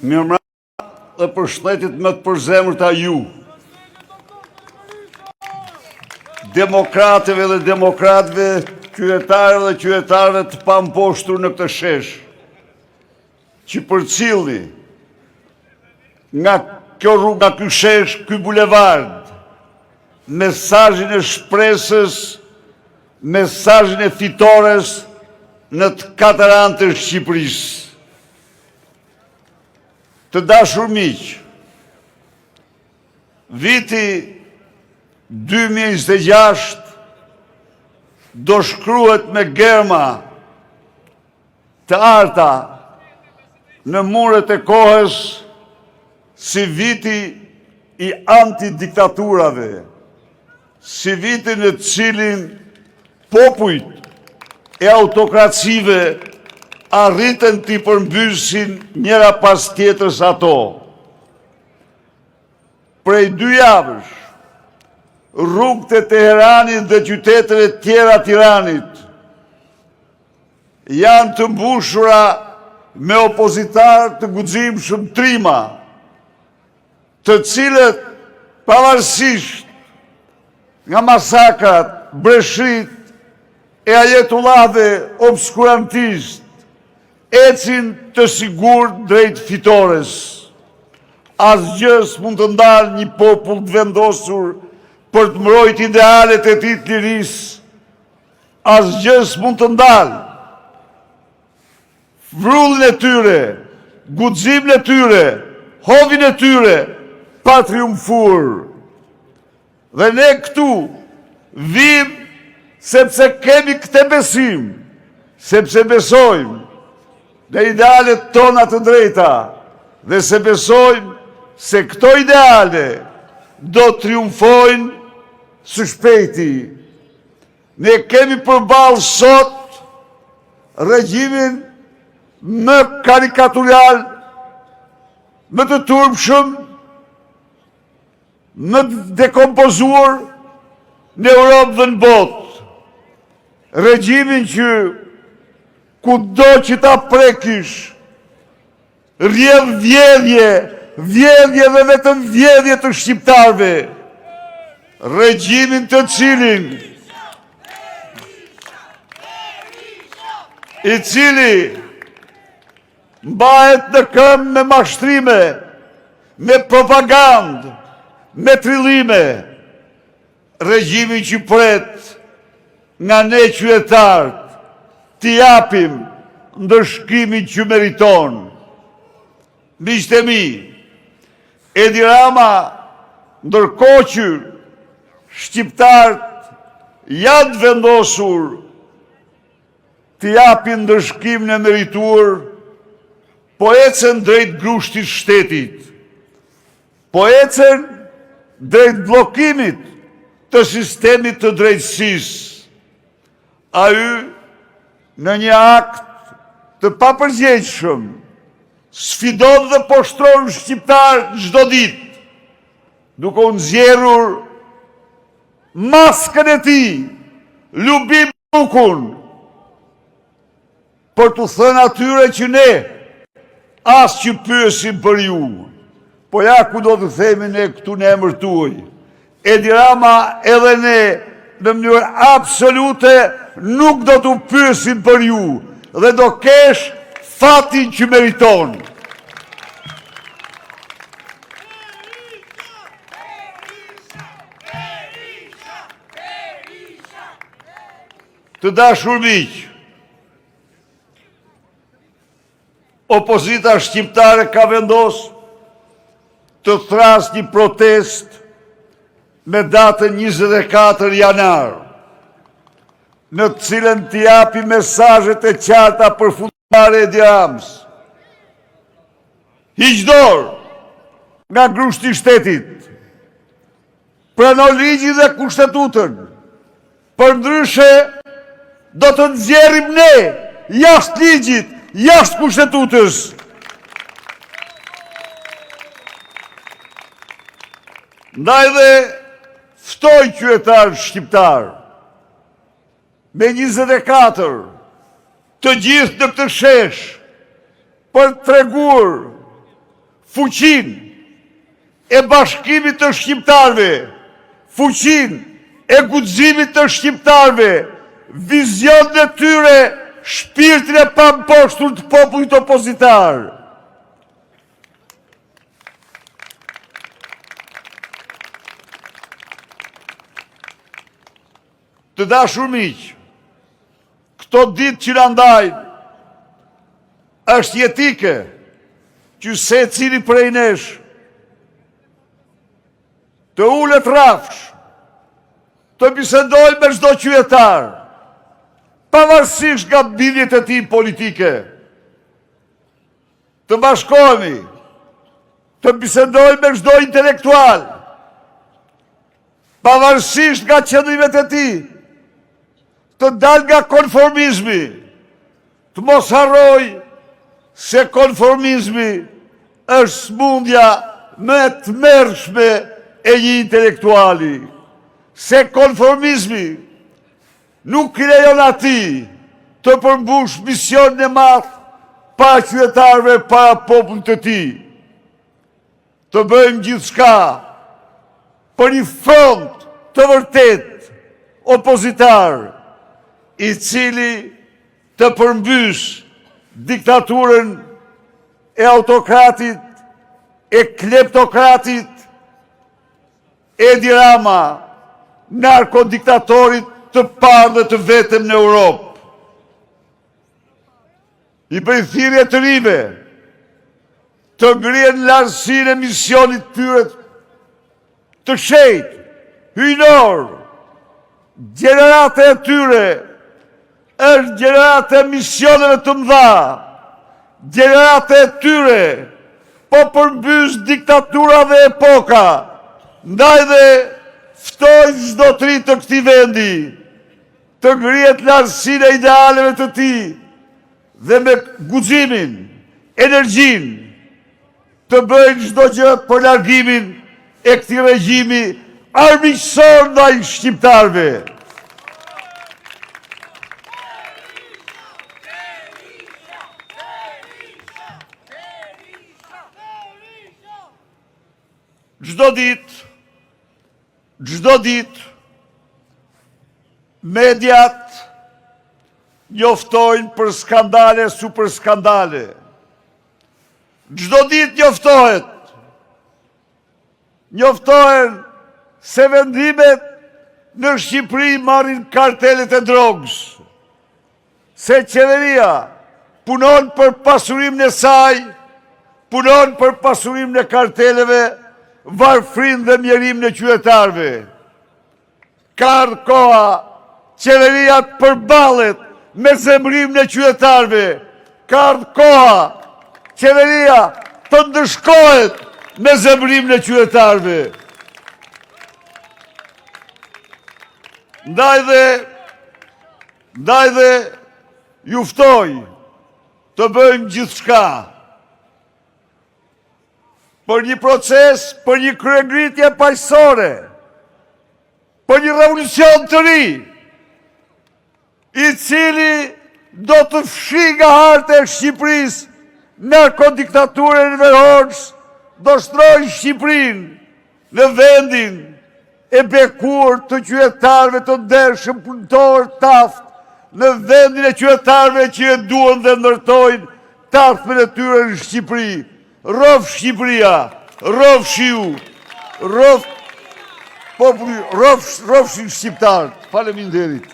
Mirëmbrëma dhe përshëndetjet më të përzemërta ju, demokratëve dhe demokratëve, qytetarëve dhe qytetarëve të pamposhtur në këtë shesh, që përcillni nga kjo rrugë, nga ky shesh, ky bulevard, mesazhin e shpresës, mesazhin e fitores në të katër anët të Shqipërisë. Të dashur miq, viti 2026 do shkruhet me germa të arta në muret e kohës si viti i antidiktaturave, si viti në cilin popujt e autokracive arritën t'i përmbysin njëra pas tjetrës ato. Prej 2 javësh, rrugët e Teheranit dhe qyteteve tjera Tiranit janë të mbushura me opozitarë të guximshëm trima, të cilët pavarësisht nga masakrat, breshrit e ajetullave obskurantist, ecin të sigurt drejt fitores. Asgjë s'mund të ndalë një popull të vendosur për të mbrojt idealet e tij të lirisë. Asgjë s'mund të ndalë vrullin e tyre, guximin e tyre, hovin e tyre pa triumfuar. Dhe ne këtu vim sepse kemi këtë besim, sepse besojmë në idealet tona të drejta dhe se besojmë se këto ideale do triumfojnë së shpejti. Ne kemi përballë sot regjimin më karikatural, më të turpshëm, më dekompozuar në Europë dhe në botë. Regjimin që kudo që ta prekish, rrjedh vjedhje dhe vetëm vjedhje të shqiptarve. Regjimin të cilin i cili mbahet në këmbë me mashtrime, me propagandë, me trillime. Regjimin që pret nga ne qytetarët t'i japim ndëshkimin që meriton. Miqtë e mi, Edi Rama, ndërkohë që shqiptarët janë vendosur t'i japin ndëshkimin e merituar, po ecën drejt grushtit shtetit, po ecën drejt bllokimit të sistemit të drejtësisë. Ai në një akt të papërgjegjshëm sfidon dhe poshtron shqiptar çdo ditë, duke u nxjerrur maskën e tij, lubim bukun, për t'u thënë atyre që ne as që pyesim për ju, po ja ku do të themi ne këtu në emër tuaj. Edi Rama edhe ne në mënyrë absolute nuk do t'u pyesim për ju dhe do kesh fatin që meriton. Të dashur miq, opozita shqiptare ka vendosur të thrasë një protestë me datën 24 janar, në të cilën t'i japi mesazhet e qarta për fundare Edi Ramës. Hiq dorë nga grushti i shtetit, prano ligjin dhe kushtetutën, përndryshe do të nxjerrim ne jashtë ligjit, jashtë kushtetutës. Ndaj dhe ftoj qytetarë shqiptar me 24 të gjithë në këtë shesh për të treguar fuqin e bashkimit të shqiptarve, fuqin e guximit të shqiptarve, vizion e tyre, shpirtin e pamposhtur të popullit opozitar. Të dashur miq, këto ditë që na ndajnë, është jetike që secili prej nesh të ulet rafsh, të bisedojë me çdo qytetar, pavarësisht nga bindjet e tij politike. Të bashkohemi, të bisedojë me çdo intelektual, pavarësisht nga qëndrimet e tij, të dal nga konformizmi, të mos harroj se konformizmi është smundja më e tmerrshme e një intelektuali, se konformizmi nuk i lejon atij të përmbush misionin e madh para qytetarëve, para popullit të tij. Të bëjmë gjithçka për një front të vërtet opozitar, i cili të përmbys diktaturën e autokratit, e kleptokratit, Edi Rama, narkodiktatorit të parë dhe të vetëm në Europë. I bëj thirrje të rive të ngrihen lartësinë e misionit tyre të shenjtë, hyjnor. Gjenerata e tyre është gjenerata e misioneve të mëdha. Gjenerata e tyre po përmbys diktatura dhe epoka. Ndaj dhe ftoj çdo tri të këtij vendi të ngrihet lartësinë e idealeve të tij dhe me guximin, energjinë të bëjnë çdo gjë për largimin e këtij regjimi armiqësor ndaj shqiptarëve. Çdo ditë, mediat njoftojnë për skandale, super skandale. Çdo ditë njoftohen se vendimet në Shqipëri marrin kartelet e drogës, se qeveria punon për pasurimin e saj, punon për pasurimin e karteleve, varfrin dhe mjerimin e qytetarëve. Ka ardhur koha qeveria të përballet me zemrimin e qytetarëve. Ka ardhur koha qeveria të ndëshkohet me zemrimin e qytetarëve. Ndaj dhe ju ftoj të bëjmë gjithçka për një proces, për një kryengritje paqësore, për një revolucion të ri, i cili do të fshi nga harta e Shqipërisë narkodiktaturën e verhoqës, do shtrojë Shqipërinë në vendin e bekuar të qytetarëve të ndershëm punëtor taft, në vendin e qytetarëve që e duan dhe ndërtojnë taftën e tyre në Shqipëri. Rof Shqipëria, rof shiu, rof populli, rof shqiptarët. Faleminderit.